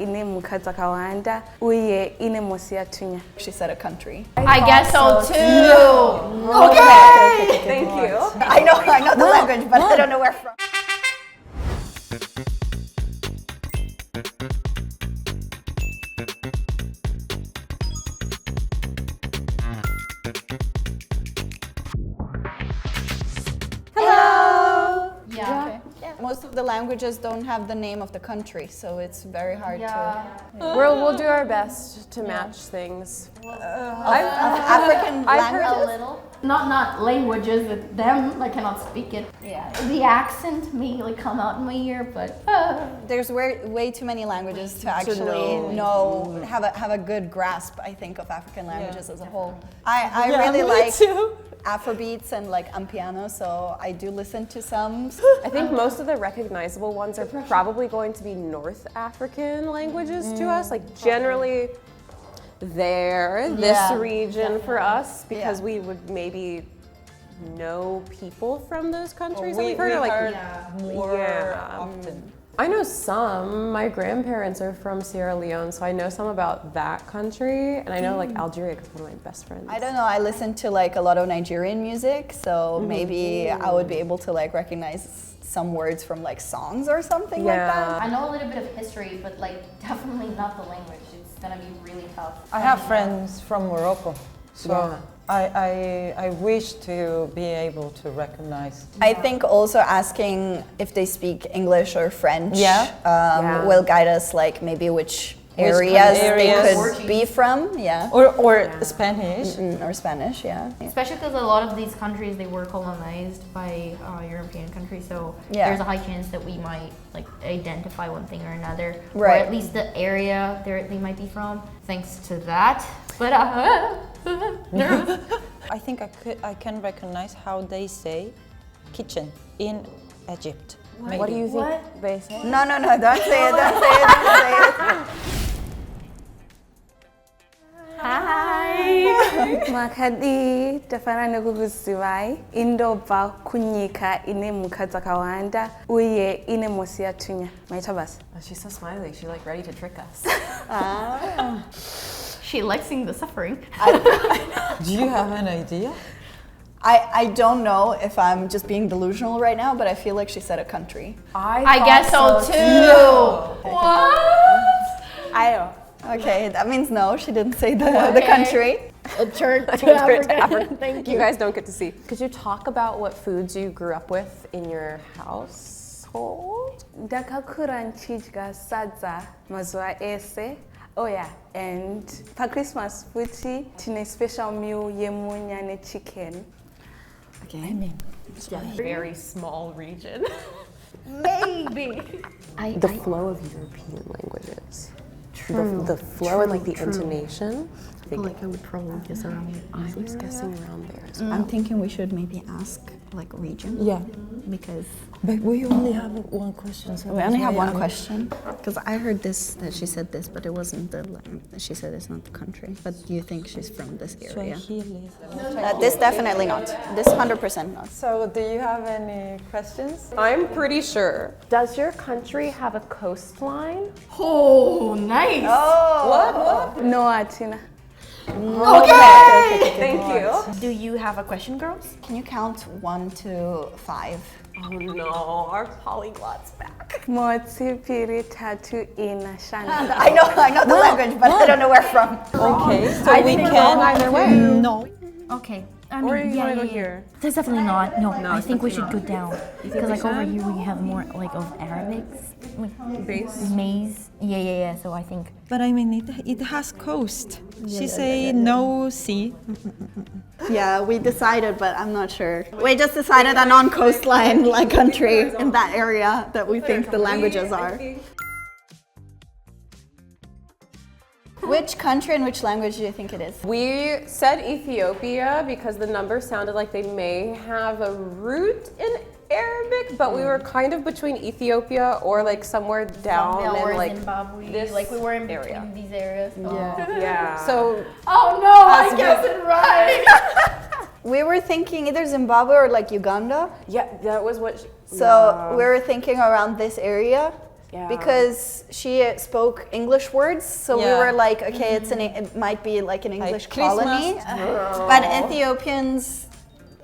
ine mukadzi kawanda uye ine mosi yatunya. She said a country. I guess so too. Okay. Thank you. I know the language, but I don't know where from. Most of the languages don't have the name of the country, so it's very hard to. We'll do our best to match things. African languages. A little. Not languages. Them I cannot speak it. Yeah. The accent may like come out in my ear, but There's way too many languages to actually have a good grasp, I think, of African languages as a whole. I really like Afrobeats and like Ampiano, so I do listen to some. I think most of the recognizable ones are probably going to be North African languages to us, like generally this region for us, because we would maybe know people from those countries. Well, we've heard more often. I know some. My grandparents are from Sierra Leone, so I know some about that country, and I know like Algeria because one of my best friends. I don't know, I listen to like a lot of Nigerian music, so maybe I would be able to like recognize some words from like songs or something like that. I know a little bit of history, but like definitely not the language. It's gonna be really tough. I have friends from Morocco, so I wish to be able to recognize. I think also asking if they speak English or French will guide us, like maybe which areas they could be from, or Spanish. Or Spanish, Especially because a lot of these countries, they were colonized by European countries, so there's a high chance that we might like identify one thing or another, or at least the area they might be from, thanks to that. But I think I can recognize how they say kitchen in Egypt. What do you think they say? No, don't say it, don't say it. Hi. Makadi tafana kukuziwai indobva kunyika ine mukadzi kawanda uye ine mosi yatunya. Maita basi. She's so smiley. She's like ready to trick us. She likes seeing the suffering. Do you have an idea? I don't know if I'm just being delusional right now, but I feel like she said a country. I guess so too. What? I know. Okay, that means no, she didn't say the country. Turn to Africa. Thank you. You guys don't get to see. Could you talk about what foods you grew up with in your household? Ndakakura nchidya sadza mazuva ese. Oh yeah, and for Christmas futhi tine special meal yemunya ne chicken. Okay. I mean, Very small region. Maybe. The flow of European languages. The flow and like the intonation. I feel like I would probably guess around. I was guessing around there as well. I'm thinking we should maybe ask like region. Yeah. Because But we only have one question. So we only have one question. Because I heard this, that she said this, but it wasn't she said it's not the country. But you think she's from this area? This definitely not. This 100% not. So do you have any questions? I'm pretty sure. Does your country have a coastline? Oh, nice. What? No atina. Okay. Thank you. Do you have a question, girls? Can you count 1 to 5? Oh no, our polyglot's back. Moti piri tatu ina shana. I know the language, but I don't know where from. Okay, so we can either way. No. Okay. Or you want to go here? There's definitely not. No, I think we should go down. Because like over here we have more like of Arabics. Base? Maize. Yeah. So I think. But I mean, it has coast. She say no sea. Yeah, we decided, but I'm not sure. We just decided a non-coastline like country in that area that we think the languages are. Which country and which language do you think it is? We said Ethiopia because the number sounded like they may have a root in Arabic, but we were kind of between Ethiopia or like somewhere down in like Zimbabwe. this like we were in area. these areas. Yeah. So. Oh no! I guessed it right. We were thinking either Zimbabwe or like Uganda. Yeah, that was what. So we were thinking around this area. because she spoke English words, so we were like, okay, it might be like an English colony. But Ethiopians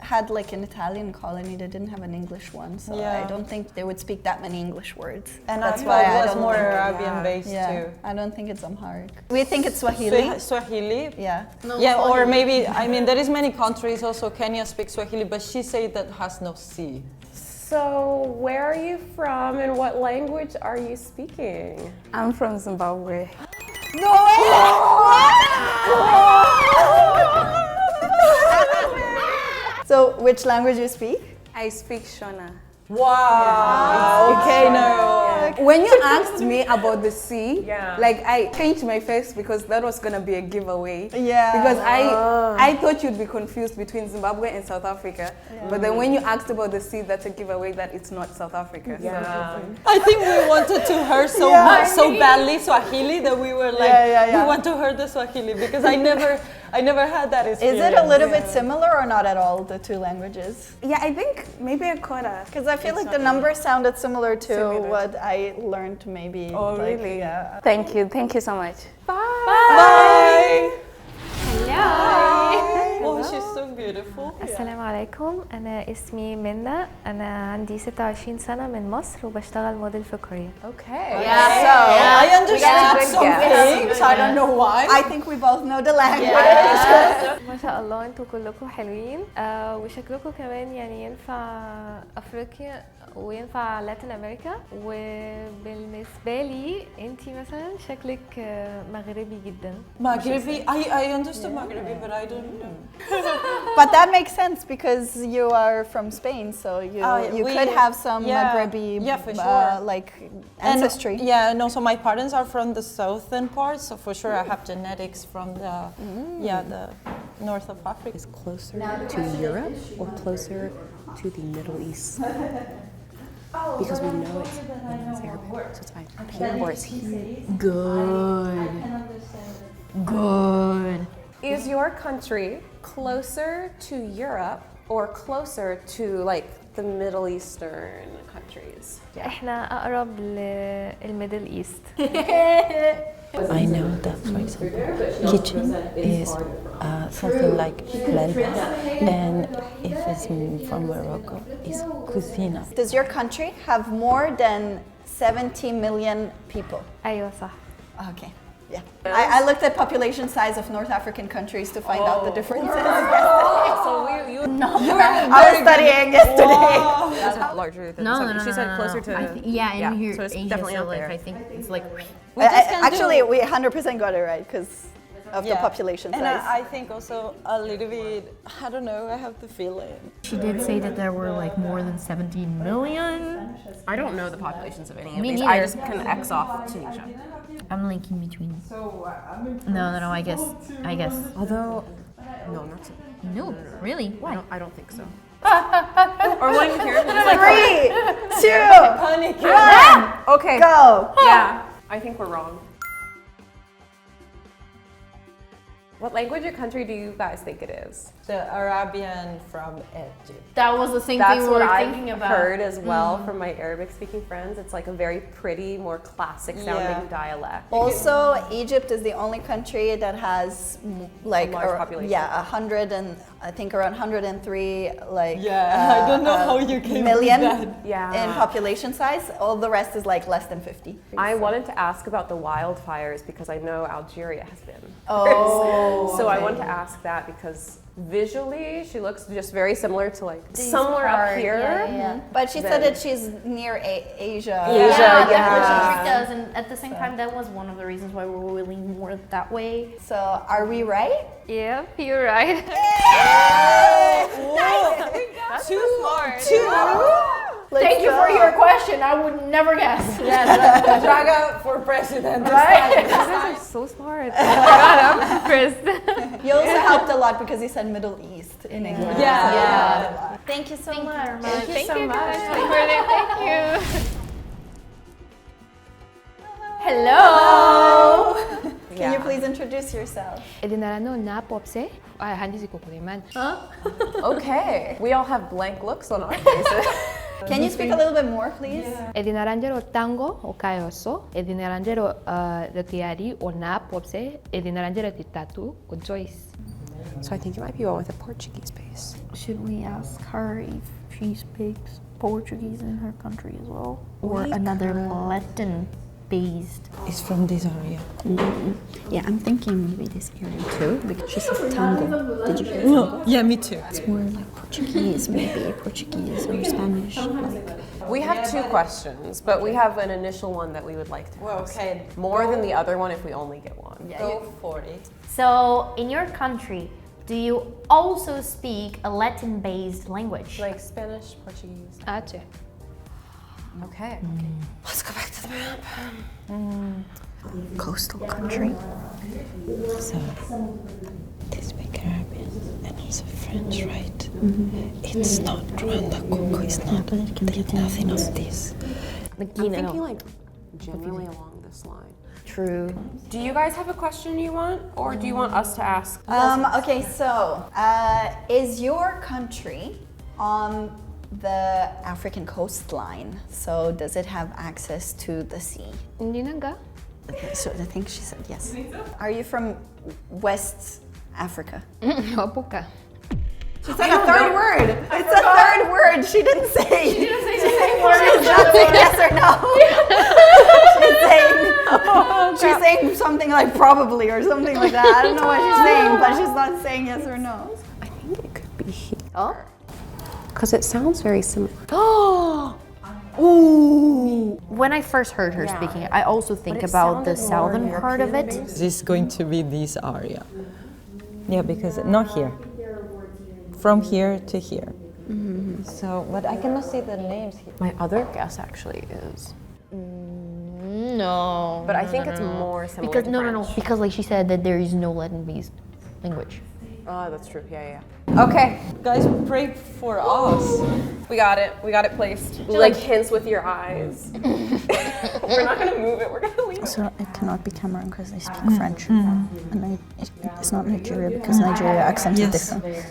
had like an Italian colony, they didn't have an English one, so I don't think they would speak that many English words. And that's why it was more Arabian based too. I don't think it's Amharic. We think it's Swahili. Swahili? Yeah. No, or maybe, I mean, there is many countries, also Kenya speaks Swahili, but she said that has no C. So, where are you from and what language are you speaking? I'm from Zimbabwe. No way! So, which language do you speak? I speak Shona. Wow. Okay, When you asked me about the C, like I changed my face because that was gonna be a giveaway. Yeah. Because I thought you'd be confused between Zimbabwe and South Africa. But then when you asked about the C, that's a giveaway that it's not South Africa. Yeah. I think we wanted to hear so much, so badly Swahili that we were like, we want to hear the Swahili because I never had that experience. Is it a little bit similar or not at all, the two languages? Yeah, I think maybe a quarter. Because I feel like the numbers sounded similar to what I learned maybe. Oh, like, really? Yeah. Thank you so much. Bye. Bye. Hello. Oh, she's so beautiful. السلام عليكم أنا اسمي منى أنا عندي 26 سنة من مصر وبشتغل موديل في كوريا. Okay. I understood some things. I don't know why. I think we both know the language. ما شاء الله انتوا كلكم حلوين وشكلكم كمان يعني ينفع أفريقيا وينفع لاتين أمريكا وبالنسبة لي انتي مثلا شكلك مغربي جدا. Maghrebi, I understood Maghrebi, but I don't know. But that makes sense because you are from Spain, so you could have some Maghrebi for sure. like ancestry. And also my parents are from the southern part, so for sure I have genetics from the the north of Africa. Is closer to Europe or closer to the Middle East? Because we know it's Arabic, so it's fine. Here or it's here. Good. Is your country closer to Europe or closer to like the Middle Eastern countries? إحنا أقرب للميدل إيست. I know that, for example, kitchen is something like planta, and if it's from Morocco, it's cucina. Does your country have more than 70 million people? أيوة صح. Okay. Yeah. I looked at population size of North African countries to find out the differences. So you I was studying yesterday. It's not larger than she said closer to in here, so it's Asia, definitely so up there. I think it's like. Actually, we 100% got it right because of the population size. And I think also a little bit, I don't know, I have the feeling. She did say that there were like more than 17 million. I don't know the populations of any of Me these. neither. I just can X off Tunisia. I'm linking between. No, I guess. Although, no, not so. No, really? Why? I don't think so. Or what do you hear? It's like 3, 2, 1. Okay. Go. Yeah, I think we're wrong. What language or country do you guys think it is? The Arabian from Egypt. That was the same That's thing we what were I've thinking about. heard as well from my Arabic-speaking friends. It's like a very pretty, more classic-sounding dialect. Also, Egypt is the only country that has like A large population. 100 and I think around 103 like I don't know how you came million with that. in population size. All the rest is like less than 50. I wanted to ask about the wildfires because I know Algeria has been. Oh. So I wanted to ask that because visually she looks just very similar to like somewhere up here. Yeah. But she said that she's near Asia. Yeah, definitely does. And at the same time, that was one of the reasons why we were willing more that way. So are we right? Yeah, you're right. That's too smart. Thank you for your question. I would never guess. Draga for president. You guys are so smart. Oh my God, I'm impressed. You also helped a lot because you said Middle East in English. Yeah. Thank you so much. Thank you guys. Thank you. Hello. Can you please introduce yourself? Edinarano na popse. Ay, hindi si Kukuliman. Okay. We all have blank looks on our faces. Can you speak a little bit more, please? Edinaranjero tango o kayoso, edinaranjero retiari o nap opse, edinaranjero titatu o Joyce. So I think you might be one with a Portuguese base. Should we ask her if she speaks Portuguese in her country as well? Or another Latin-based? It's from this area. Yeah, I'm thinking maybe this area too, because she said tango. Did you hear No, tango? yeah, me too. It's more like Portuguese, maybe Portuguese or Spanish. We have two questions, but we have an initial one that we would like to ask. Okay. More than the other one if we only get one. Go for it. So, in your country, do you also speak a Latin-based language? Like Spanish, Portuguese. Ache. Okay. Let's go back to the map. Coastal country. So, they speak Arabic and also French, right? It's not Rwanda, Congo, it's not, there's nothing of this. I'm thinking like generally along this line. True. Do you guys have a question you want, or do you want us to ask? Okay, so is your country on the African coastline? So does it have access to the sea? Ninanga? Okay, so I think she said yes. Are you from West Africa? Opuka. It's like a third word. It's a third word. She didn't say. She didn't say the same word. She's not saying yes or no. She's saying something like probably or something like that. I don't know what she's saying, but she's not saying yes or no. I think it could be here. Oh? Because it sounds very similar. When I first heard her speaking it, I also think about the southern part of it. This is going to be this area. Yeah, because not here. From here to here. So, but I cannot see the names here. My other guess actually is, No. but I think it's more similar Because to no, French. because like she said that there is no Latin-based language. Oh, that's true. Yeah. Okay, Guys, pray for us. we got it. We got it placed. Like hints with your eyes. We're not gonna move it. We're gonna leave it. So it cannot be Cameroon because they speak French. And it's not Nigeria because Nigeria accent is different.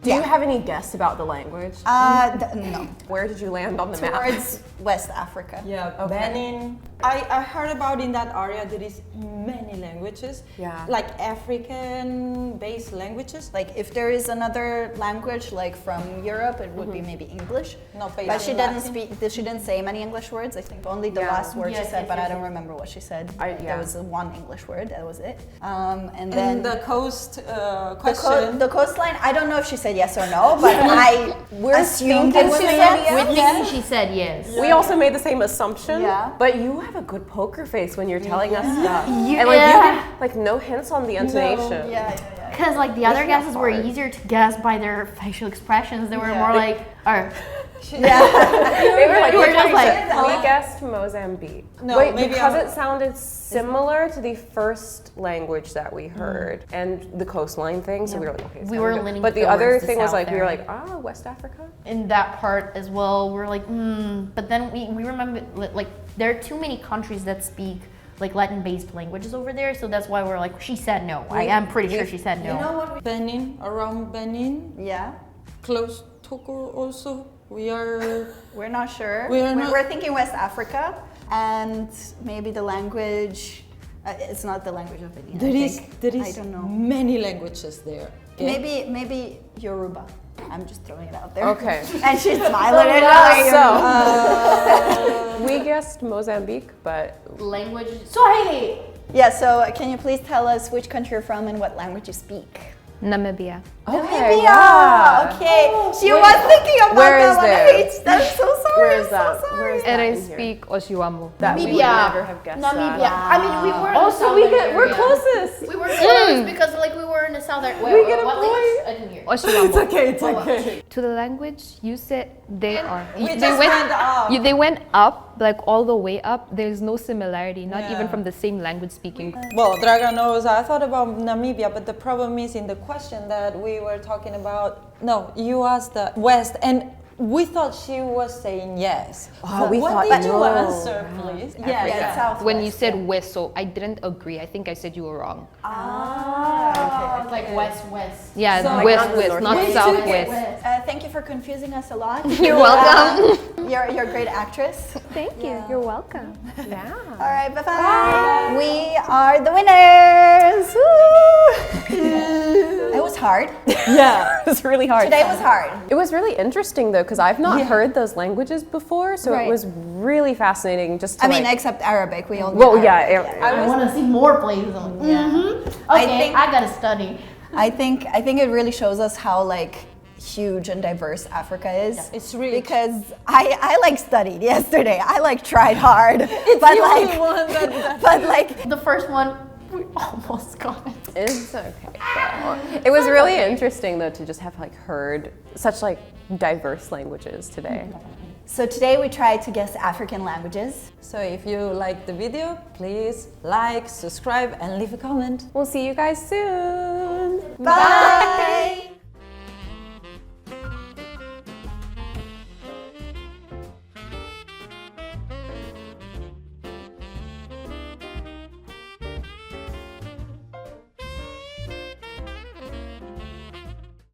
Do you have any guess about the language? No. Where did you land on the map? Towards West Africa. Yeah, Benin. I heard about in that area there is many languages. Yeah. Like African-based languages. Like if there is another language like from Europe, it would be maybe English. No, But she didn't speak. She didn't say many English words. I think only the last word she said, but I don't remember what she said. There was one English word. That was it. And then the coast question. the coastline. I don't know if she said yes or no, but we're assuming thinking she she said said yes. We're thinking she said yes. We also made the same assumption. Yeah. But you have a good poker face when you're telling us stuff. And like you get like no hints on the intonation. Because like the other guesses were easier to guess by their facial expressions. They were more like, They were like, We were just like, we guessed Mozambique. No, but maybe because it sounded similar to the first language that we heard and the coastline thing, so we were like, okay. We were leaning But the other towards the thing was south like, we were area. like, West Africa? in that part as well, we're like, But then we remember, like, there are too many countries that speak like Latin-based languages over there, so that's why we're like, she said no. I am pretty sure she said no. You know what? Benin, around Benin, Yeah. close Togo also. We're not sure. We are not- We're thinking West Africa, and maybe the language. It's not the language of Benin. There is I don't know. many languages there. Okay? Maybe Yoruba. I'm just throwing it out there. Okay. And she's smiling at us. So, we guessed Mozambique, but Language, Swahili. Yeah. So can you please tell us which country you're from and what language you speak? Namibia. okay, Yeah. Okay. She was thinking about Where that is one. there? I'm so sorry. Where is I'm that? so sorry. Where is And that I in here? speak Oshiwambo. That we would Namibia. never have guessed Namibia. that. I mean, we were. Oh, so we're closest. We were close because like we were in the southern. Wait, get a what point. language? I didn't hear. Oshiwambo. It's okay. To the language you said they are. We they just went up. They went up, like all the way up. There's no similarity, not even Yeah. from the same language speaking. Well, Draga knows. I thought about Namibia, but the problem is in the question that we were talking about. No, you asked the West, and we thought she was saying yes. Oh, we what thought did you no. answer, please? Yeah, Southwest. When you said west, so I didn't agree. I think I said you were wrong. Okay. Like west. Yeah, So, west, like, west, not West. southwest. Thank you for confusing us a lot. You're welcome. You're a great actress. Thank you. You're welcome. Yeah. All right, bye-bye. We are the winners. Woo! It was hard. Yeah, it was really hard. Today was hard. It was really interesting though, because I've not heard those languages before, so Right. it was really fascinating just to I mean, like, except Arabic. We all know well, Arabic. yeah, I want to see more places. Okay, I gotta study. I think it really shows us how like huge and diverse Africa is. It's rich. Because I like studied yesterday. I like tried hard. It's but the like only one that but like The first one, we almost got it. it's okay. Though. It was really interesting though to just have like heard such like diverse languages today. so today we tried to guess African languages. So if you like the video, please like, subscribe, and leave a comment. We'll see you guys soon. Bye.